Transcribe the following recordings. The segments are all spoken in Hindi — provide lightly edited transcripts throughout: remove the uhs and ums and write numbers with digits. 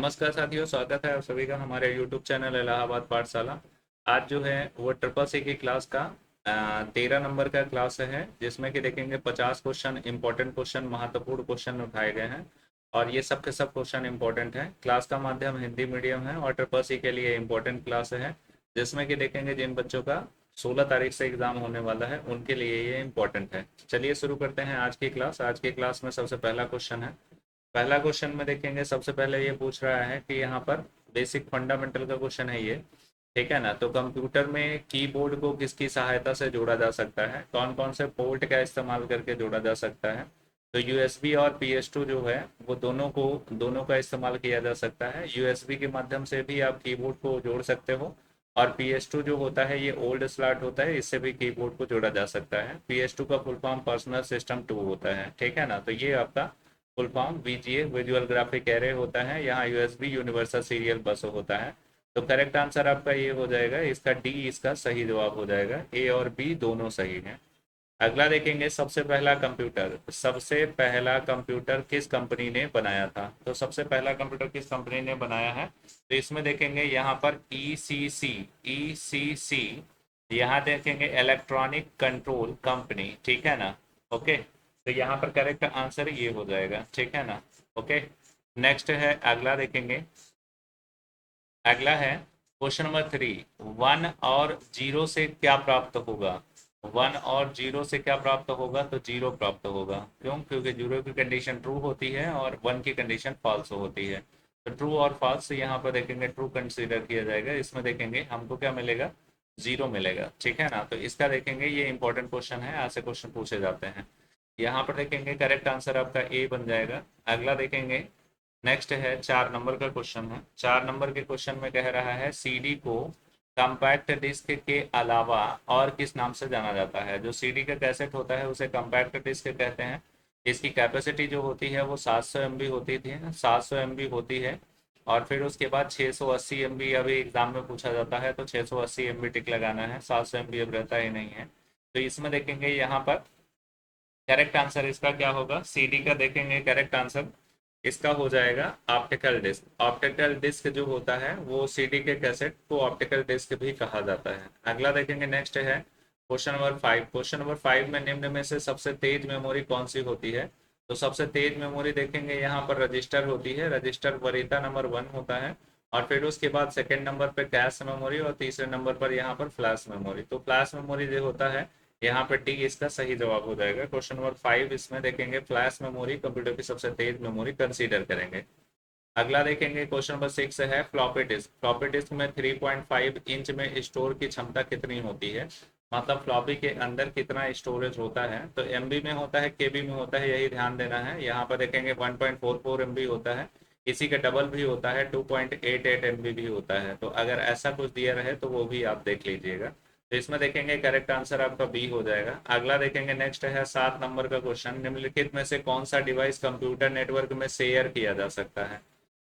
नमस्कार साथियों, स्वागत है आप सभी का हमारे यूट्यूब चैनल इलाहाबाद पाठशाला। आज जो है वो ट्रिपल सी की क्लास का 13 नंबर का क्लास है, जिसमें कि देखेंगे 50 क्वेश्चन, इंपॉर्टेंट क्वेश्चन, महत्वपूर्ण क्वेश्चन उठाए गए हैं। और ये सब के सब क्वेश्चन इंपॉर्टेंट है। क्लास का माध्यम हिंदी मीडियम है और ट्रिपल सी के लिए इंपॉर्टेंट क्लास है, जिसमें कि देखेंगे जिन बच्चों का 16 तारीख से एग्जाम होने वाला है उनके लिए ये इंपॉर्टेंट है। चलिए शुरू करते हैं आज की क्लास। आज की क्लास में सबसे पहला क्वेश्चन है। पहला क्वेश्चन में देखेंगे, सबसे पहले ये पूछ रहा है कि यहाँ पर बेसिक फंडामेंटल का क्वेश्चन है ये। ठीक है ना। तो कंप्यूटर में कीबोर्ड को किसकी सहायता से जोड़ा जा सकता है, कौन कौन से पोर्ट का इस्तेमाल करके जोड़ा जा सकता है। तो यूएसबी और PS2 जो है वो दोनों का इस्तेमाल किया जा सकता है। यूएसबी के माध्यम से भी आप कीबोर्ड को जोड़ सकते हो, और PS2 जो होता है ये ओल्ड स्लॉट होता है, इससे भी कीबोर्ड को जोड़ा जा सकता है। PS2 का फुल फॉर्म पर्सनल सिस्टम 2 होता है। ठीक है ना। तो ये आपका full form VGA visual graphic array होता है। यहाँ यूएसबी यूनिवर्सल सीरियल बस होता है। तो करेक्ट आंसर आपका ये हो जाएगा, इसका डी इसका सही जवाब हो जाएगा। ए और बी दोनों सही हैं। अगला देखेंगे, सबसे पहला कंप्यूटर किस कंपनी ने बनाया था। तो सबसे पहला कंप्यूटर किस कंपनी ने बनाया है, तो इसमें देखेंगे यहाँ पर ईसीसी यहाँ देखेंगे इलेक्ट्रॉनिक कंट्रोल कंपनी। ठीक है ना। ओके, तो यहाँ पर करेक्ट आंसर ये हो जाएगा। ठीक है ना। ओके, नेक्स्ट है, अगला देखेंगे। अगला है क्वेश्चन नंबर 3। 1 और 0 से क्या प्राप्त होगा। 1 और 0 से क्या प्राप्त होगा, तो 0 प्राप्त होगा। क्यों? क्योंकि 0 की कंडीशन ट्रू होती है और 1 की कंडीशन फॉल्स होती है। तो ट्रू और फॉल्स यहाँ पर देखेंगे ट्रू कंसीडर किया जाएगा। इसमें देखेंगे हमको क्या मिलेगा, 0 मिलेगा। ठीक है ना। तो इसका देखेंगे, ये इंपॉर्टेंट क्वेश्चन है, ऐसे क्वेश्चन पूछे जाते हैं। यहाँ पर देखेंगे करेक्ट आंसर आपका ए बन जाएगा। अगला देखेंगे, नेक्स्ट है 4 नंबर का क्वेश्चन है। 4 नंबर के क्वेश्चन में कह रहा है सीडी को कम्पैक्ट डिस्क के अलावा और किस नाम से जाना जाता है। जो सीडी का कैसेट होता है उसे कम्पैक्ट डिस्क कहते हैं। इसकी कैपेसिटी जो होती है वो 700 MB होती थी, 700 MB होती है। और फिर उसके बाद 680 MB अभी एग्जाम में पूछा जाता है, तो 680 MB टिक लगाना है, 700 MB अब रहता ही नहीं है। तो इसमें देखेंगे यहाँ पर करेक्ट आंसर इसका क्या होगा, सीडी का देखेंगे करेक्ट आंसर इसका हो जाएगा ऑप्टिकल डिस्क। ऑप्टिकल डिस्क जो होता है वो सीडी के कैसेट को ऑप्टिकल डिस्क भी कहा जाता है। अगला देखेंगे, नेक्स्ट है क्वेश्चन नंबर 5। क्वेश्चन नंबर 5 में निम्न में से सबसे तेज मेमोरी कौन सी होती है। तो सबसे तेज मेमोरी देखेंगे यहाँ पर रजिस्टर होती है। रजिस्टर वरीयता नंबर 1 होता है। और फिर उसके बाद सेकेंड नंबर पर कैश मेमोरी और तीसरे नंबर पर यहाँ पर फ्लैश मेमोरी। तो फ्लैश मेमोरी जो होता है यहाँ पर डी इसका सही जवाब हो जाएगा। क्वेश्चन नंबर 5 इसमें देखेंगे फ्लैश मेमोरी कंप्यूटर की सबसे तेज मेमोरी कंसीडर करेंगे। अगला देखेंगे, क्वेश्चन नंबर 6 है फ्लॉपी डिस्क। फ्लॉपी डिस्क में 3.5 इंच में स्टोर की क्षमता कितनी होती है। मतलब फ्लॉपी के अंदर कितना स्टोरेज होता है। तो एमबी में होता है, केबी में होता है, यही ध्यान देना है। यहाँ पर देखेंगे 1.44 MB होता है। इसी का डबल भी होता है, 2.88 MB भी होता है। तो अगर ऐसा कुछ दिया रहे तो वो भी आप देख लीजिएगा। तो इसमें देखेंगे करेक्ट आंसर आपका बी हो जाएगा। अगला देखेंगे, नेक्स्ट है 7 नंबर का क्वेश्चन। निम्नलिखित में से कौन सा डिवाइस कंप्यूटर नेटवर्क में शेयर किया जा सकता है।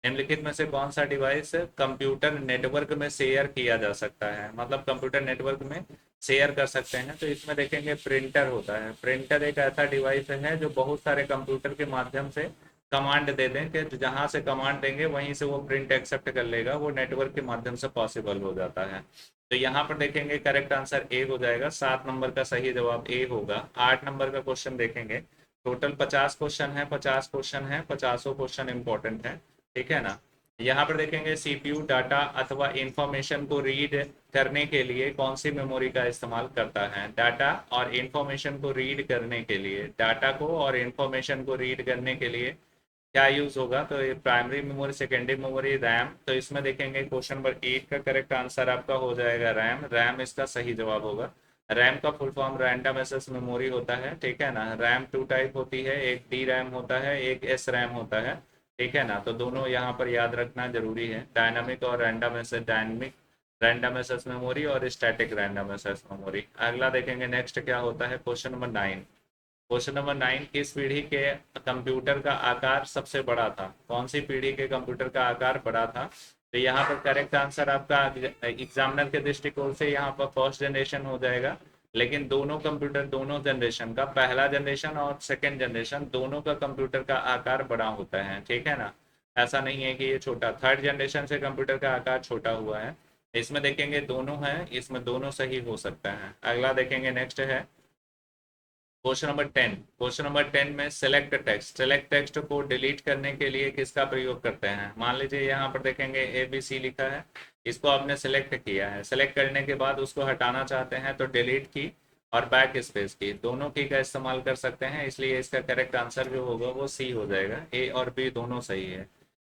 निम्नलिखित में से कौन सा डिवाइस कंप्यूटर नेटवर्क में शेयर किया जा सकता है, मतलब कंप्यूटर नेटवर्क में शेयर कर सकते हैं। तो इसमें देखेंगे प्रिंटर होता है। प्रिंटर एक ऐसा डिवाइस है जो बहुत सारे कंप्यूटर के माध्यम से कमांड दे दें, कि जहाँ से कमांड देंगे वहीं से वो प्रिंट एक्सेप्ट कर लेगा, वो नेटवर्क के माध्यम से पॉसिबल हो जाता है। तो यहाँ पर देखेंगे करेक्ट आंसर ए हो जाएगा। 7 नंबर का सही जवाब ए होगा। 8 नंबर का क्वेश्चन देखेंगे। टोटल 50 क्वेश्चन है, 50 क्वेश्चन है, 50 क्वेश्चन इंपॉर्टेंट है। ठीक है ना। यहाँ पर देखेंगे सीपीयू डाटा अथवा इंफॉर्मेशन को रीड करने के लिए कौन सी मेमोरी का इस्तेमाल करता है। डाटा और इंफॉर्मेशन को रीड करने के लिए, डाटा को और इंफॉर्मेशन को रीड करने के लिए क्या यूज होगा। तो ये primary memory, secondary memory, RAM. तो इसमें देखेंगे क्वेश्चन नंबर 8 का करेक्ट आंसर आपका हो जाएगा रैम। रैम इसका सही जवाब होगा। रैम का full form random access memory होता है। ठीक है ना। रैम 2 टाइप होती है, एक डी रैम होता है, एक एस रैम होता है। ठीक है ना। तो दोनों यहाँ पर याद रखना जरूरी है, डायनामिक और random access, dynamic random access memory और स्टैटिक रैंडम एक्सेस मेमोरी। अगला देखेंगे, नेक्स्ट क्या होता है क्वेश्चन नंबर 9। क्वेश्चन नंबर 9, किस पीढ़ी के कंप्यूटर का आकार सबसे बड़ा था। कौन सी पीढ़ी के कंप्यूटर का आकार बड़ा था। तो यहाँ पर करेक्ट आंसर आपका एग्जामिनर के दृष्टिकोण से यहाँ पर फर्स्ट जनरेशन हो जाएगा। लेकिन दोनों कंप्यूटर, दोनों जनरेशन का, पहला जनरेशन और सेकंड जनरेशन, दोनों का कंप्यूटर का आकार बड़ा होता है। ठीक है ना। ऐसा नहीं है कि ये छोटा, थर्ड जनरेशन से कंप्यूटर का आकार छोटा हुआ है। इसमें देखेंगे दोनों है, इसमें दोनों सही हो सकता है। अगला देखेंगे, नेक्स्ट है क्वेश्चन नंबर 10। क्वेश्चन नंबर 10 में सेलेक्ट टेक्स्ट, सेलेक्ट टेक्स्ट को डिलीट करने के लिए किसका प्रयोग करते हैं। मान लीजिए यहाँ पर देखेंगे ABC लिखा है, इसको आपने सेलेक्ट किया है, सेलेक्ट करने के बाद उसको हटाना चाहते हैं तो डिलीट की और बैक स्पेस की, दोनों की का इस्तेमाल कर सकते हैं, इसलिए इसका करेक्ट आंसर जो होगा वो सी हो जाएगा। A और B दोनों सही है।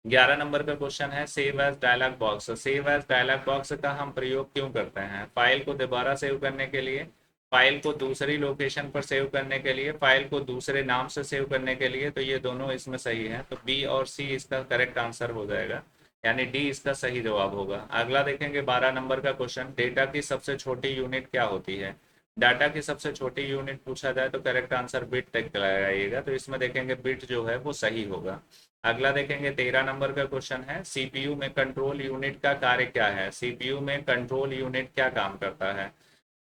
11 नंबर का क्वेश्चन है save as dialog box. Save as dialog box का हम प्रयोग क्यों करते हैं। फाइल को दोबारा सेव करने के लिए, फाइल को दूसरी लोकेशन पर सेव करने के लिए, फाइल को दूसरे नाम से सेव करने के लिए, तो ये दोनों इसमें सही है, तो बी और सी इसका करेक्ट आंसर हो जाएगा, यानी डी इसका सही जवाब होगा। अगला देखेंगे 12 नंबर का क्वेश्चन, डेटा की सबसे छोटी यूनिट क्या होती है। डाटा की सबसे छोटी यूनिट पूछा जाए तो करेक्ट आंसर बिट तक लगाइएगा, तो इसमें देखेंगे बिट जो है वो सही होगा। अगला देखेंगे 13 नंबर का क्वेश्चन है, सीपीयू में कंट्रोल यूनिट का कार्य क्या है। सीपीयू में कंट्रोल यूनिट क्या काम करता है।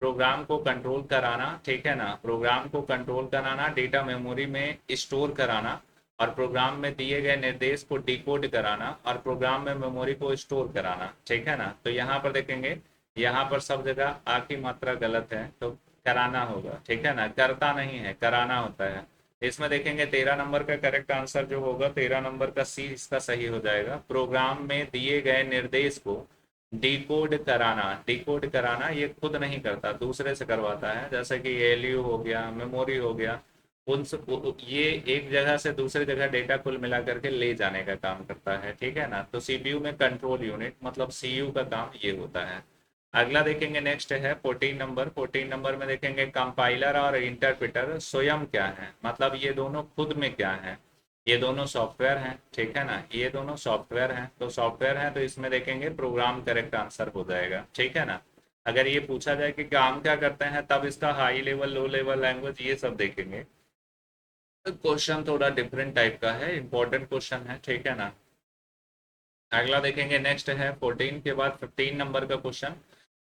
प्रोग्राम को कंट्रोल कराना, ठीक है ना, प्रोग्राम को कंट्रोल कराना, डेटा मेमोरी में स्टोर कराना, और प्रोग्राम में दिए गए निर्देश को डिकोड कराना, और प्रोग्राम में मेमोरी को स्टोर कराना, ठीक है ना। तो यहाँ पर देखेंगे, यहाँ पर सब जगह आ की मात्रा गलत है, तो कराना होगा, ठीक है ना, करता नहीं है, कराना होता है। इसमें देखेंगे 13 नंबर का करेक्ट आंसर जो होगा 13 नंबर का सी इसका सही हो जाएगा। प्रोग्राम में दिए गए निर्देश को डिकोड कराना, डिकोड कराना ये खुद नहीं करता, दूसरे से करवाता है, जैसे कि एलयू हो गया, मेमोरी हो गया, उन ये एक जगह से दूसरी जगह डेटा कुल मिला करके ले जाने का काम करता है, ठीक है ना। तो सीपीयू में कंट्रोल यूनिट मतलब सीयू का काम ये होता है। अगला देखेंगे, नेक्स्ट है 14 नंबर। 14 नंबर में देखेंगे कंपाइलर और इंटरप्रेटर स्वयं क्या है, मतलब ये दोनों खुद में क्या है। ये दोनों सॉफ्टवेयर हैं, ठीक है ना, ये दोनों सॉफ्टवेयर हैं, तो सॉफ्टवेयर हैं तो इसमें देखेंगे प्रोग्राम करेक्ट आंसर हो जाएगा, ठीक है ना। अगर ये पूछा जाए कि काम क्या करते हैं तब इसका high level, low level, language, ये सब देखेंगे। क्वेश्चन थोड़ा डिफरेंट टाइप का है, इंपॉर्टेंट क्वेश्चन है, ठीक है ना। अगला देखेंगे, नेक्स्ट है 14 के बाद 15 नंबर का क्वेश्चन,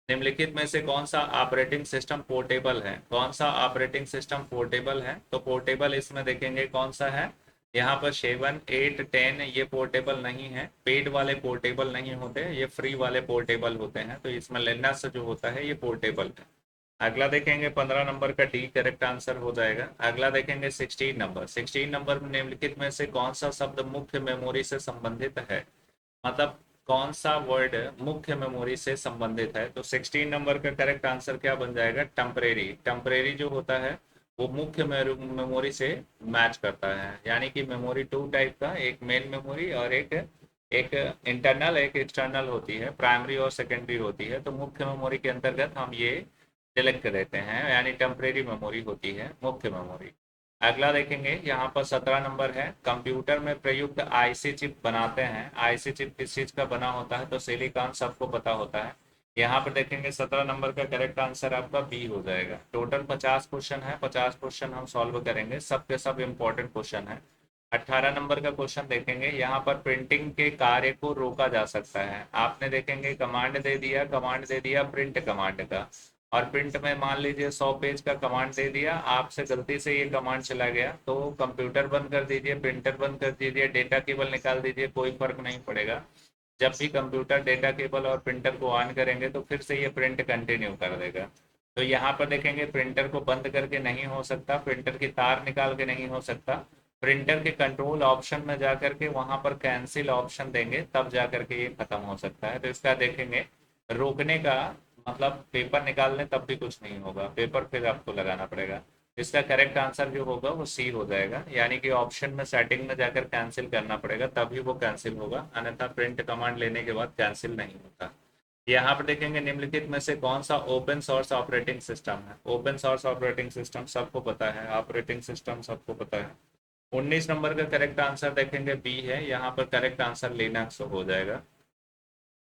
निम्नलिखित में से कौन सा ऑपरेटिंग सिस्टम पोर्टेबल है। कौन सा ऑपरेटिंग सिस्टम पोर्टेबल है, तो पोर्टेबल इसमें देखेंगे कौन सा है। यहाँ पर 7, 8, 10 ये पोर्टेबल नहीं है, पेड वाले पोर्टेबल नहीं होते, ये फ्री वाले पोर्टेबल होते हैं, तो इसमें लिनक्स जो होता है ये पोर्टेबल है। अगला देखेंगे 15 नंबर का डी करेक्ट आंसर हो जाएगा। अगला देखेंगे 16 नंबर। 16 नंबर में निम्नलिखित में से कौन सा शब्द मुख्य मेमोरी से संबंधित है, मतलब कौन सा वर्ड मुख्य मेमोरी से संबंधित है। तो 16 नंबर का करेक्ट आंसर क्या बन जाएगा, टेम्परेरी। टेम्परेरी जो होता है वो मुख्य मेमोरी से मैच करता है, यानी कि मेमोरी टू टाइप का, एक मेन मेमोरी और एक एक इंटरनल एक एक्सटर्नल होती है, प्राइमरी और सेकेंडरी होती है, तो मुख्य मेमोरी के अंतर्गत हम ये सेलेक्ट देते हैं, यानी टेम्परेरी मेमोरी होती है मुख्य मेमोरी। अगला देखेंगे, यहाँ पर 17 नंबर है, कंप्यूटर में प्रयुक्त आईसी चिप बनाते हैं। आईसी चिप किस चीज़ का बना होता है, तो सिलिकॉन सबको पता होता है। यहाँ पर देखेंगे 17 नंबर का करेक्ट आंसर आपका बी हो जाएगा। टोटल 50 क्वेश्चन है, 50 क्वेश्चन हम सॉल्व करेंगे, सब के सब इम्पोर्टेंट क्वेश्चन है। 18 नंबर का क्वेश्चन देखेंगे, यहाँ पर प्रिंटिंग के कार्य को रोका जा सकता है। आपने देखेंगे कमांड दे दिया प्रिंट कमांड का, और प्रिंट में मान लीजिए 100 पेज का कमांड दे दिया, आपसे गलती से ये कमांड चला गया, तो कंप्यूटर बंद कर दीजिए, प्रिंटर बंद कर दीजिए, डेटा केबल निकाल दीजिए, कोई फर्क नहीं पड़ेगा। जब भी कंप्यूटर डेटा केबल और प्रिंटर को ऑन करेंगे तो फिर से ये प्रिंट कंटिन्यू कर देगा। तो यहाँ पर देखेंगे प्रिंटर को बंद करके नहीं हो सकता, प्रिंटर की तार निकाल के नहीं हो सकता, प्रिंटर के कंट्रोल ऑप्शन में जा करके वहां पर कैंसिल ऑप्शन देंगे तब जा करके ये खत्म हो सकता है। तो इसका देखेंगे रोकने का मतलब पेपर निकाल लें तब भी कुछ नहीं होगा, पेपर फिर आपको लगाना पड़ेगा। इसका करेक्ट आंसर जो होगा वो सी हो जाएगा, यानी कि ऑप्शन में सेटिंग में जाकर कैंसिल करना पड़ेगा तभी वो कैंसिल होगा, अन्यथा प्रिंट कमांड लेने के बाद कैंसिल नहीं होता। यहाँ पर देखेंगे निम्नलिखित में से कौन सा ओपन सोर्स ऑपरेटिंग सिस्टम है। ओपन सोर्स ऑपरेटिंग सिस्टम सबको पता है, ऑपरेटिंग सिस्टम सबको पता है। 19 नंबर का करेक्ट आंसर देखेंगे बी है, यहाँ पर करेक्ट आंसर लिनक्स हो जाएगा।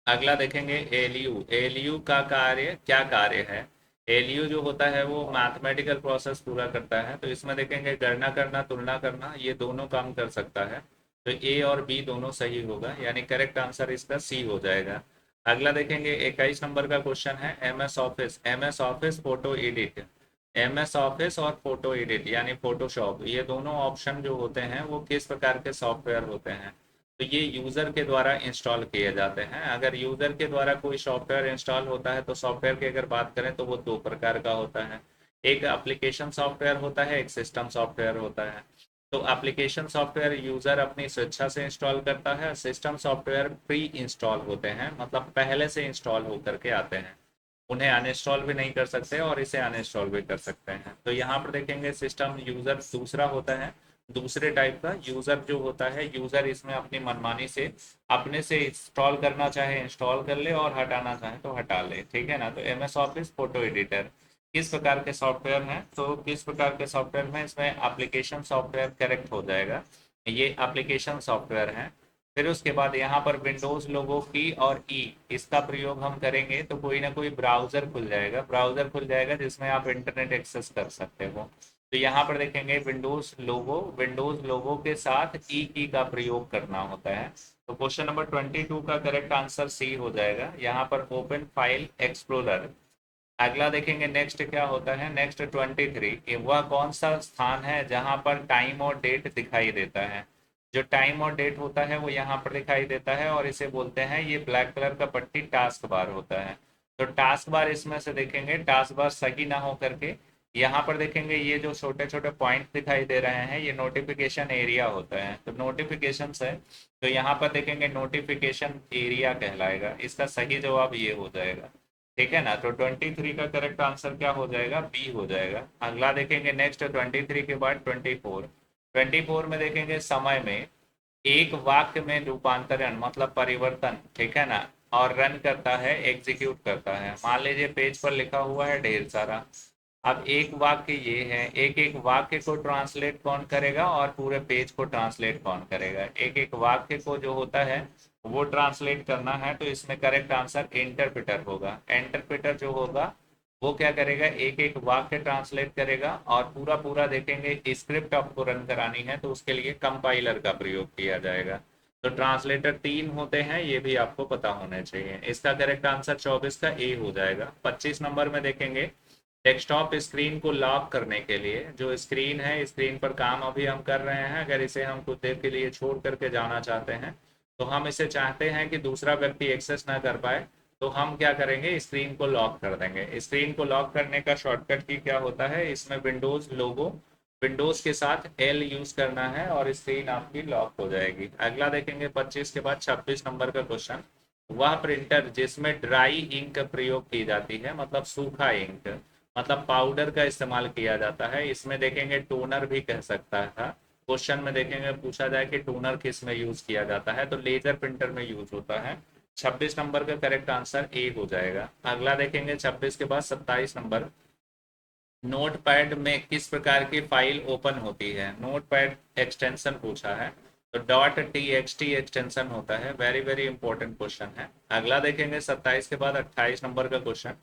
अगला देखेंगे एलयू। एलयू का कार्य क्या कार्य है। एलयू जो होता है वो मैथमेटिकल प्रोसेस पूरा करता है, तो इसमें देखेंगे गणना करना, तुलना करना, ये दोनों काम कर सकता है, तो ए और बी दोनों सही होगा, यानी करेक्ट आंसर इसका सी हो जाएगा। अगला देखेंगे 21 नंबर का क्वेश्चन है, M S office. M S office photo edit, M S office और फोटो एडिट यानी फोटोशॉप, ये दोनों ऑप्शन जो होते हैं वो किस प्रकार के सॉफ्टवेयर होते हैं। तो ये यूज़र के द्वारा इंस्टॉल किए जाते हैं। अगर यूज़र के द्वारा कोई सॉफ्टवेयर इंस्टॉल होता है तो सॉफ्टवेयर की अगर बात करें तो वो दो प्रकार का होता है, एक एप्लीकेशन सॉफ्टवेयर होता है, एक सिस्टम सॉफ्टवेयर होता है। तो एप्लीकेशन सॉफ्टवेयर यूज़र अपनी स्वेच्छा से इंस्टॉल करता है, सिस्टम सॉफ्टवेयर प्री इंस्टॉल होते हैं, मतलब पहले से इंस्टॉल होकर के आते हैं, उन्हें अनइंस्टॉल भी नहीं कर सकते और इसे अनइंस्टॉल भी कर सकते हैं। तो यहाँ पर देखेंगे सिस्टम यूज़र दूसरा होता है, दूसरे टाइप का यूज़र जो होता है, यूज़र इसमें अपनी मनमानी से अपने से इंस्टॉल करना चाहे इंस्टॉल कर ले और हटाना चाहे तो हटा ले, ठीक है ना। तो M S office photo editor किस प्रकार के सॉफ्टवेयर हैं, तो किस प्रकार के सॉफ्टवेयर में इसमें एप्लीकेशन सॉफ्टवेयर करेक्ट हो जाएगा, ये एप्लीकेशन सॉफ्टवेयर है। फिर उसके बाद यहाँ पर विंडोज़ लोगो की और ई इसका प्रयोग हम करेंगे तो कोई ना कोई ब्राउज़र खुल जाएगा, ब्राउज़र खुल जाएगा जिसमें आप इंटरनेट एक्सेस कर सकते हो। तो यहाँ पर देखेंगे विंडोज़ लोगो के साथ ई की का प्रयोग करना होता है। तो क्वेश्चन नंबर 22 का करेक्ट आंसर सी हो जाएगा, यहाँ पर ओपन फाइल एक्सप्लोरर। अगला देखेंगे नेक्स्ट क्या होता है, नेक्स्ट 23, कि वह कौन सा स्थान है जहां पर टाइम और डेट दिखाई देता है। जो टाइम और डेट होता है वो यहाँ पर दिखाई देता है और इसे बोलते हैं, ये ब्लैक कलर का पट्टी टास्क बार होता है। तो टास्क बार इसमें से देखेंगे टास्क बार सही ना हो करके यहाँ पर देखेंगे ये जो छोटे छोटे पॉइंट दिखाई दे रहे हैं ये नोटिफिकेशन एरिया होता है। तो नोटिफिकेशन है, तो यहाँ पर देखेंगे नोटिफिकेशन एरिया कहलाएगा, इसका सही जवाब ये हो जाएगा, ठीक है ना। तो 23 का करेक्ट आंसर क्या हो जाएगा, बी हो जाएगा। अगला देखेंगे नेक्स्ट 23 के बाद 24 में देखेंगे समय में एक वाक्य में रूपांतरण मतलब परिवर्तन, ठीक है ना, और रन करता है, एग्जीक्यूट करता है। मान लीजिए पेज पर लिखा हुआ है ढेर सारा, अब एक वाक्य ये है, एक एक वाक्य को ट्रांसलेट कौन करेगा और पूरे पेज को ट्रांसलेट कौन करेगा, एक एक वाक्य को जो होता है वो ट्रांसलेट करना है। तो इसमें करेक्ट आंसर इंटरप्रेटर होगा। इंटरप्रेटर जो होगा वो क्या करेगा, एक एक वाक्य ट्रांसलेट करेगा और पूरा पूरा देखेंगे स्क्रिप्ट आपको रन करानी है तो उसके लिए कंपाइलर का प्रयोग किया जाएगा। तो ट्रांसलेटर तीन होते हैं, ये भी आपको पता होना चाहिए। इसका करेक्ट आंसर 24 का ए हो जाएगा। 25 नंबर में देखेंगे डेस्कटॉप स्क्रीन को लॉक करने के लिए, जो स्क्रीन है स्क्रीन पर काम अभी हम कर रहे हैं, अगर इसे हम कुछ देर के लिए छोड़ करके जाना चाहते हैं तो हम इसे चाहते हैं कि दूसरा व्यक्ति एक्सेस ना कर पाए, तो हम क्या करेंगे, स्क्रीन को लॉक कर देंगे। स्क्रीन को लॉक करने का शॉर्टकट की क्या होता है, इसमें विंडोज लोगो, विंडोज के साथ एल यूज करना है और स्क्रीन आपकी लॉक हो जाएगी। अगला देखेंगे 25 के बाद 26 नंबर का क्वेश्चन, वह प्रिंटर जिसमें ड्राई इंक प्रयोग की जाती है मतलब सूखा इंक, मतलब पाउडर का इस्तेमाल किया जाता है, इसमें देखेंगे टोनर भी कह सकता था। क्वेश्चन में देखेंगे पूछा जाए कि टोनर किस में यूज किया जाता है, तो लेजर प्रिंटर में यूज होता है। 26 नंबर का करेक्ट आंसर ए हो जाएगा। अगला देखेंगे 26 के बाद 27 नंबर, नोटपैड में किस प्रकार की फाइल ओपन होती है, नोटपैड एक्सटेंशन पूछा है, तो dot T x T extension होता है। वेरी वेरी इंपॉर्टेंट क्वेश्चन है। अगला देखेंगे 27 के बाद 28 नंबर का क्वेश्चन,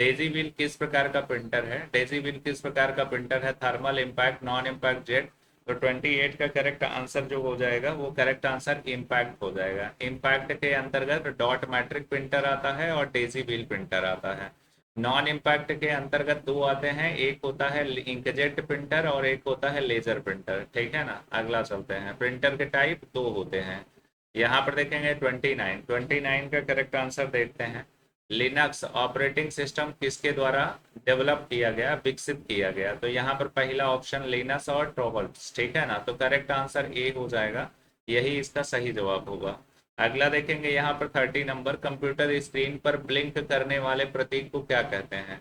डेजी व्हील किस प्रकार का प्रिंटर है, डेजी व्हील किस प्रकार का प्रिंटर है, thermal, impact, non impact, jet. तो 28 का करेक्ट आंसर जो हो जाएगा वो करेक्ट आंसर इम्पैक्ट हो जाएगा। इम्पैक्ट के अंतर्गत डॉट मैट्रिक प्रिंटर आता है और डेजी व्हील प्रिंटर आता है। नॉन इम्पैक्ट के अंतर्गत दो आते हैं, एक होता है इंकजेट प्रिंटर और एक होता है लेजर प्रिंटर, ठीक है ना। अगला चलते हैं, प्रिंटर के टाइप दो होते हैं। यहाँ पर देखेंगे 29 का करेक्ट आंसर देखते हैं, लिनक्स ऑपरेटिंग सिस्टम किसके द्वारा डेवलप किया गया, विकसित किया गया। तो यहाँ पर पहला ऑप्शन लिनक्स और टॉर्वल्ड्स, ठीक है ना। तो करेक्ट आंसर ए हो जाएगा, यही इसका सही जवाब होगा। अगला देखेंगे यहाँ पर 30 नंबर, कंप्यूटर स्क्रीन पर ब्लिंक करने वाले प्रतीक को क्या कहते हैं,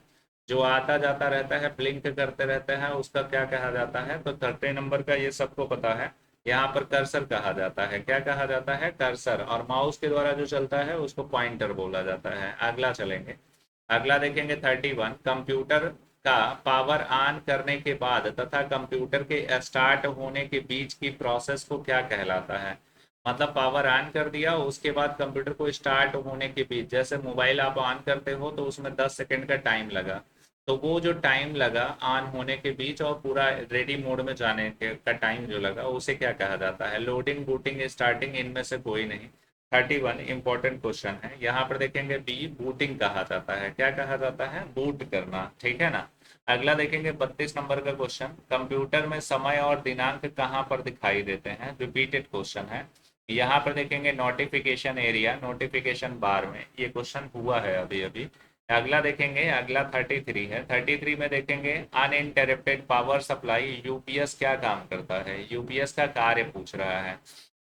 जो आता जाता रहता है ब्लिंक करते रहते हैं उसका क्या कहा जाता है। तो 30 नंबर का ये सबको पता है, यहाँ पर कर्सर कहा जाता है। क्या कहा जाता है, कर्सर, और माउस के द्वारा जो चलता है उसको पॉइंटर बोला जाता है। अगला चलेंगे, अगला देखेंगे 31, कंप्यूटर का पावर ऑन करने के बाद तथा कंप्यूटर के स्टार्ट होने के बीच की प्रोसेस को क्या कहलाता है। मतलब पावर ऑन कर दिया उसके बाद कंप्यूटर को स्टार्ट होने के बीच, जैसे मोबाइल आप ऑन करते हो तो उसमें 10 सेकंड का टाइम लगा, तो वो जो टाइम लगा ऑन होने के बीच और पूरा रेडी मोड में जाने के का टाइम जो लगा उसे क्या कहा जाता है, लोडिंग, बूटिंग, स्टार्टिंग, इनमें से कोई नहीं। 31 इंपॉर्टेंट क्वेश्चन है, यहाँ पर देखेंगे बी बूटिंग कहा जाता है। क्या कहा जाता है, बूट करना, ठीक है ना। अगला देखेंगे 32 नंबर का क्वेश्चन, कंप्यूटर में समय और दिनांक कहाँ पर दिखाई देते हैं, रिपीटेड क्वेश्चन है। यहाँ पर देखेंगे नोटिफिकेशन एरिया, नोटिफिकेशन बार में ये क्वेश्चन हुआ है अभी अभी। अगला देखेंगे, अगला 33 है। 33 में देखेंगे अनइंटरप्टेड पावर सप्लाई, यूपीएस क्या काम करता है, यूपीएस का कार्य पूछ रहा है।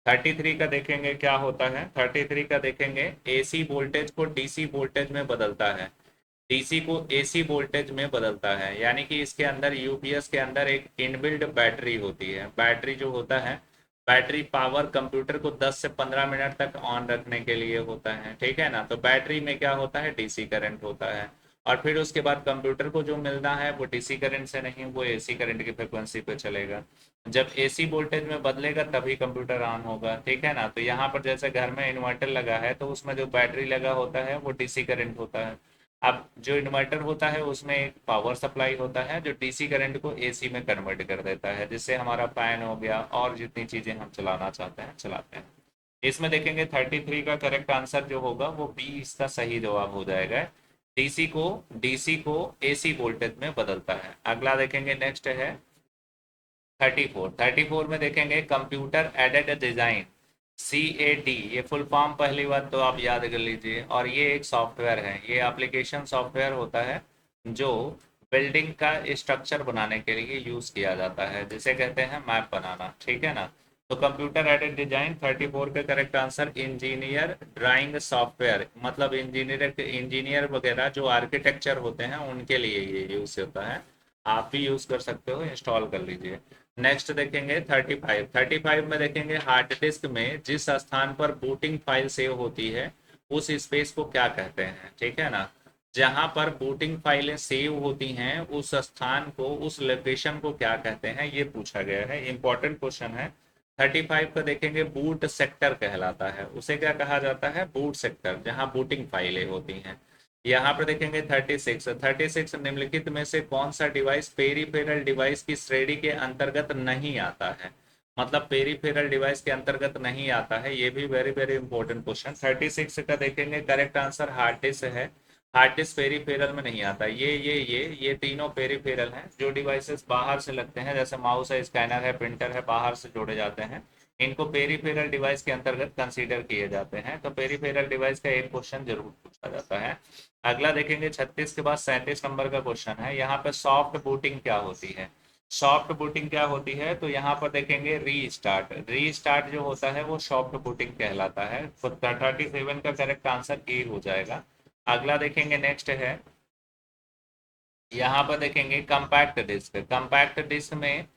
33 का देखेंगे क्या होता है। 33 का देखेंगे एसी वोल्टेज को डीसी वोल्टेज में बदलता है, डीसी को एसी वोल्टेज में बदलता है। यानी कि इसके अंदर यूपीएस के अंदर एक इनबिल्ट बैटरी होती है। बैटरी जो होता है, बैटरी पावर कंप्यूटर को 10 से 15 मिनट तक ऑन रखने के लिए होता है, ठीक है ना। तो बैटरी में क्या होता है, डीसी करंट होता है। और फिर उसके बाद कंप्यूटर को जो मिलना है वो डीसी करंट से नहीं, वो एसी करंट की फ्रिक्वेंसी पे चलेगा। जब एसी वोल्टेज में बदलेगा तभी कंप्यूटर ऑन होगा, ठीक है ना। तो यहाँ पर जैसे घर में इन्वर्टर लगा है तो उसमें जो बैटरी लगा होता है वो डीसी करंट होता है। अब जो इन्वर्टर होता है उसमें एक पावर सप्लाई होता है जो डीसी करंट को एसी में कन्वर्ट कर देता है, जिससे हमारा फैन हो गया और जितनी चीज़ें हम चलाना चाहते हैं चलाते हैं। इसमें देखेंगे 33 का करेक्ट आंसर जो होगा वो बी इसका सही जवाब हो जाएगा। डीसी को एसी वोल्टेज में बदलता है। अगला देखेंगे, नेक्स्ट है 34। 34 में देखेंगे कंप्यूटर एडेड डिजाइन, CAD, ये फुल फॉर्म पहली बात तो आप याद कर लीजिए। और ये एक सॉफ्टवेयर है, ये एप्लीकेशन सॉफ्टवेयर होता है जो बिल्डिंग का स्ट्रक्चर बनाने के लिए यूज़ किया जाता है, जिसे कहते हैं मैप बनाना, ठीक है ना। तो कंप्यूटर एडेड डिजाइन 34 का correct answer engineer drawing software, मतलब इंजीनियर वगैरह जो आर्किटेक्चर होते हैं उनके लिए ये यूज़ होता है। आप भी यूज़ कर सकते हो, इंस्टॉल कर लीजिए। नेक्स्ट देखेंगे 35। 35 में देखेंगे हार्ड डिस्क में जिस स्थान पर बूटिंग फाइल सेव होती है उस स्पेस को क्या कहते हैं, ठीक है ना। जहां पर बूटिंग फाइलें सेव होती हैं उस स्थान को, उस लोकेशन को क्या कहते हैं, ये पूछा गया है, इंपॉर्टेंट क्वेश्चन है। 35 का देखेंगे बूट सेक्टर कहलाता है, उसे क्या कहा जाता है, बूट सेक्टर, जहां बूटिंग फाइलें होती हैं। यहाँ पर देखेंगे 36 निम्नलिखित में से कौन सा डिवाइस पेरीफेरल डिवाइस की श्रेणी के अंतर्गत नहीं आता है, मतलब पेरीफेरल डिवाइस के अंतर्गत नहीं आता है। ये भी वेरी वेरी इंपॉर्टेंट क्वेश्चन। 36 का देखेंगे करेक्ट आंसर हार्ड डिस्क है। हार्ड डिस्क पेरीफेरल में नहीं आता। ये तीनों पेरीफेरल हैं जो डिवाइसेस बाहर से लगते हैं, जैसे माउस है, स्कैनर है, प्रिंटर है, बाहर से जोड़े जाते हैं, इनको पेरीफेरल डिवाइस के अंतर्गत कंसीडर किए जाते हैं। तो पेरीफेरल डिवाइस का एक क्वेश्चन जरूर पूछा जाता है। अगला देखेंगे 36 के बाद 37 नंबर का क्वेश्चन है। यहाँ पर सॉफ्ट बूटिंग क्या होती है, सॉफ्ट बूटिंग क्या होती है, तो यहाँ पर देखेंगे री स्टार्ट जो होता है वो सॉफ्ट बूटिंग कहलाता है। तो 37 का करेक्ट आंसर ए हो जाएगा। अगला देखेंगे, नेक्स्ट है, यहाँ पर देखेंगे कंपैक्ट डिस्क में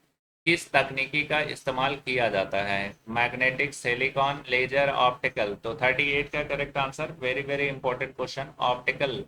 किस तकनीकी का इस्तेमाल किया जाता है, मैग्नेटिक, सिलिकॉन, लेजर, ऑप्टिकल। तो 38 का correct answer, very very important question, optical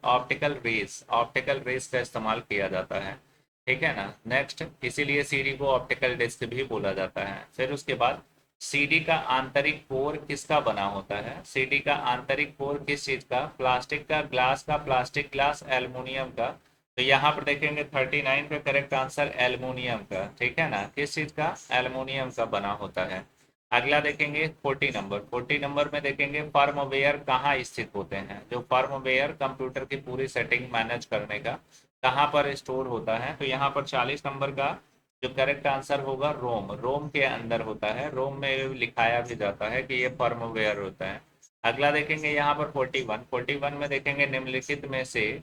रेस का इस्तेमाल किया जाता है, ठीक है ना। नेक्स्ट, इसीलिए सीडी को ऑप्टिकल डिस्क भी बोला जाता है। फिर उसके बाद सीडी का आंतरिक कोर किसका बना होता है, सीडी का आंतरिक कोर किस चीज का, प्लास्टिक का, ग्लास का, प्लास्टिक ग्लास, एल्युमिनियम का। तो यहाँ पर देखेंगे 39 का करेक्ट आंसर एल्युमिनियम का, ठीक है ना, किस चीज का, एल्युमिनियम का बना होता है। अगला देखेंगे 40 नंबर में देखेंगे फर्मवेयर कहाँ स्थित होते हैं, जो फर्मवेयर कंप्यूटर की पूरी सेटिंग मैनेज करने का कहाँ पर स्टोर होता है। तो यहाँ पर 40 नंबर का जो करेक्ट आंसर होगा रोम, रोम के अंदर होता है, रोम में लिखाया भी जाता है कि ये फर्मवेयर होता है। अगला देखेंगे यहाँ पर 41 में देखेंगे निम्नलिखित में से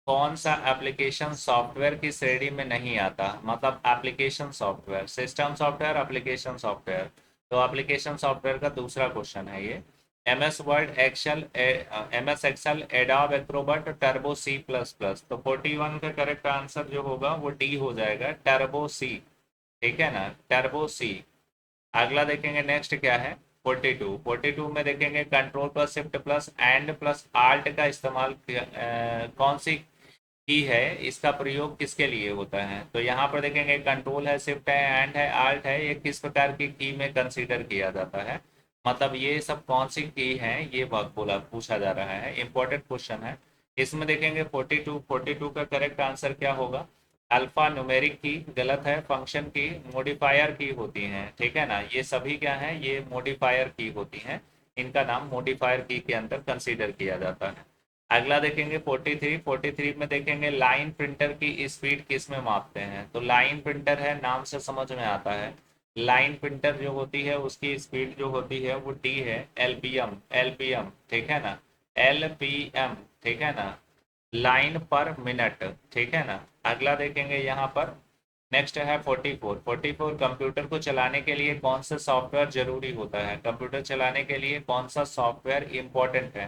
कौन सा एप्लीकेशन सॉफ्टवेयर की श्रेणी में नहीं आता, मतलब application software, system software, application software. तो एप्लीकेशन सॉफ्टवेयर का दूसरा क्वेश्चन है ये। M S Excel, Adobe Acrobat, Turbo C++। तो 41 का करेक्ट आंसर जो होगा वो डी हो जाएगा, टर्बो सी, ठीक है ना, टर्बो सी। अगला देखेंगे नेक्स्ट क्या है, 42 में देखेंगे control plus shift plus and plus alt का इस्तेमाल कौन सी की है, इसका प्रयोग किसके लिए होता है। तो यहाँ पर देखेंगे कंट्रोल है, शिफ्ट है, एंड है, आल्ट है, ये किस प्रकार की में कंसीडर किया जाता है, मतलब ये सब कौन सी की है, ये बात बोला पूछा जा रहा है, इंपॉर्टेंट क्वेश्चन है। इसमें देखेंगे 42 का करेक्ट आंसर क्या होगा, अल्फा न्यूमेरिक की गलत है, फंक्शन की, मॉडिफायर की होती हैं, ठीक है ना। ये सभी क्या है, ये मॉडिफायर की होती हैं, इनका नाम मॉडिफायर की के अंदर कंसीडर किया जाता है। अगला देखेंगे 43 में देखेंगे लाइन प्रिंटर की स्पीड किस में मापते हैं। तो लाइन प्रिंटर है, नाम से समझ में आता है, लाइन प्रिंटर जो होती है उसकी स्पीड जो होती है वो डी है, एलपीएम, एलपीएम, ठीक है ना, एलपीएम, ठीक है ना, लाइन पर मिनट, ठीक है ना। अगला देखेंगे यहाँ पर, नेक्स्ट है 44। 44 कंप्यूटर को चलाने के लिए कौन सा सॉफ्टवेयर जरूरी होता है, कंप्यूटर चलाने के लिए कौन सा सॉफ्टवेयर इंपॉर्टेंट है,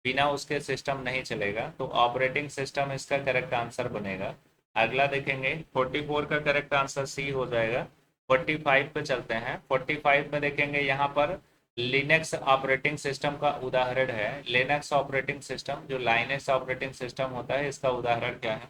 बिना उसके सिस्टम नहीं चलेगा, तो ऑपरेटिंग सिस्टम इसका करेक्ट आंसर बनेगा। अगला देखेंगे 44 का करेक्ट आंसर सी हो जाएगा। 45 पे चलते हैं। 45 में देखेंगे यहाँ पर लिनक्स ऑपरेटिंग सिस्टम का उदाहरण है। लिनक्स ऑपरेटिंग सिस्टम जो लाइनक्स ऑपरेटिंग सिस्टम होता है इसका उदाहरण क्या है।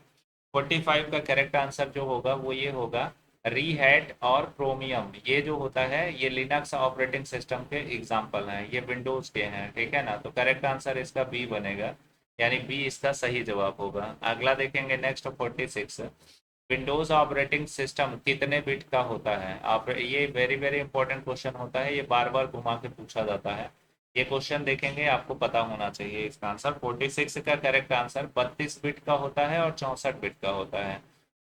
45 का करेक्ट आंसर जो होगा वो ये होगा, रीहैट और क्रोमियम। ये जो होता है ये लिनक्स ऑपरेटिंग सिस्टम के एग्जाम्पल हैं, ये विंडोज के हैं, ठीक है ना। तो करेक्ट आंसर इसका बी बनेगा, यानी बी इसका सही जवाब होगा। अगला देखेंगे नेक्स्ट 46। विंडोज ऑपरेटिंग सिस्टम कितने बिट का होता है। आप ये वेरी वेरी इंपॉर्टेंट क्वेश्चन होता है, ये बार बार घुमा के पूछा जाता है। ये क्वेश्चन देखेंगे आपको पता होना चाहिए इसका आंसर। 46 का करेक्ट आंसर 32 बिट का होता है और 64 बिट का होता है।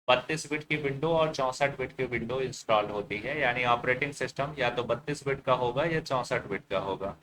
32 बिट की विंडो और 64 बिट की विंडो इंस्टॉल होती है, यानी ऑपरेटिंग सिस्टम या तो 32 बिट का होगा या 64 बिट का होगा।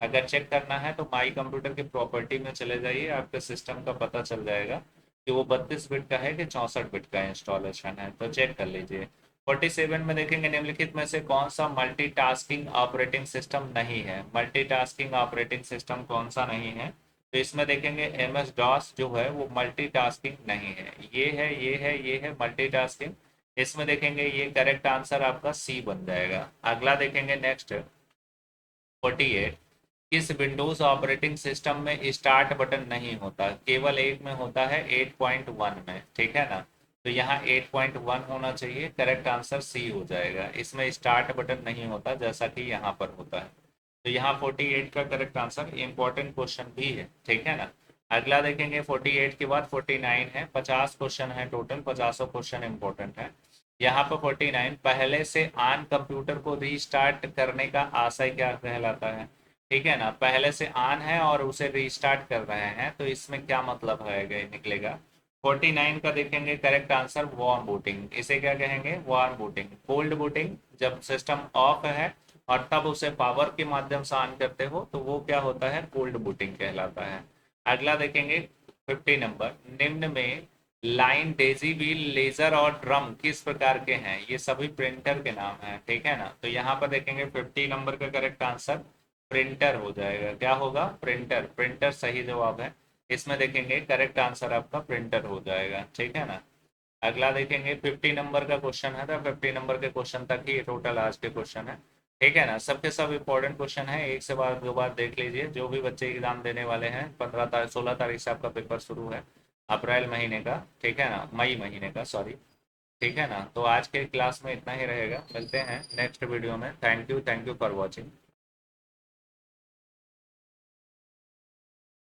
अगर चेक करना है तो माई कंप्यूटर की प्रॉपर्टी में चले जाइए, आपके सिस्टम का पता चल जाएगा कि वो 32 बिट का है कि 64 बिट का इंस्टॉलेशन है, तो चेक कर लीजिए। 47 में देखेंगे निम्नलिखित में से कौन सा मल्टीटास्किंग ऑपरेटिंग सिस्टम नहीं है। मल्टीटास्किंग ऑपरेटिंग सिस्टम कौन सा नहीं है, तो इसमें देखेंगे एम एस डॉस जो है वो मल्टीटास्किंग नहीं है। ये है, ये है, ये है मल्टीटास्किंग। इसमें देखेंगे ये करेक्ट आंसर आपका सी बन जाएगा। अगला देखेंगे नेक्स्ट 48। किस विंडोज ऑपरेटिंग सिस्टम में स्टार्ट बटन नहीं होता, केवल एक में होता है 8.1 में, ठीक है ना। तो यहाँ 8.1 होना चाहिए, करेक्ट आंसर सी हो जाएगा। इसमें स्टार्ट बटन नहीं होता जैसा कि यहाँ पर होता है। तो यहाँ 48 का करेक्ट आंसर इंपॉर्टेंट क्वेश्चन भी है, ठीक है ना। अगला देखेंगे 48 के बाद 49 है। 50 क्वेश्चन है टोटल, 50 क्वेश्चन इंपॉर्टेंट है। यहाँ पर 49, पहले से ऑन कंप्यूटर को रीस्टार्ट करने का आशय क्या कहलाता है, ठीक है ना। पहले से ऑन है और उसे रीस्टार्ट कर रहे हैं, तो इसमें क्या मतलब है निकलेगा। 49 का देखेंगे करेक्ट आंसर वार्म बूटिंग। इसे क्या कहेंगे, वार्म बूटिंग। कोल्ड बूटिंग जब सिस्टम ऑफ है और तब उसे पावर के माध्यम से ऑन करते हो तो वो क्या होता है, कोल्ड बूटिंग कहलाता है। अगला देखेंगे 50 नंबर। निम्न में लाइन, डेजी व्हील, लेजर और ड्रम किस प्रकार के हैं, ये सभी प्रिंटर के नाम हैं, ठीक है ना। तो यहाँ पर देखेंगे 50 नंबर का करेक्ट आंसर प्रिंटर हो जाएगा। क्या होगा, प्रिंटर। प्रिंटर सही जवाब है। इसमें देखेंगे करेक्ट आंसर आपका प्रिंटर हो जाएगा, ठीक है ना। अगला देखेंगे 50 नंबर का क्वेश्चन है, तो 50 नंबर के क्वेश्चन तक ही टोटल आज के क्वेश्चन है, ठीक है ना। सबके सब इंपॉर्टेंट क्वेश्चन है, एक से बार दो बार देख लीजिए। जो भी बच्चे एग्जाम देने वाले हैं, 16 तारीख से आपका पेपर शुरू है, अप्रैल महीने का, ठीक है ना, मई महीने का, सॉरी, ठीक है ना। तो आज के क्लास में इतना ही रहेगा, मिलते हैं नेक्स्ट वीडियो में। Thank you for watching.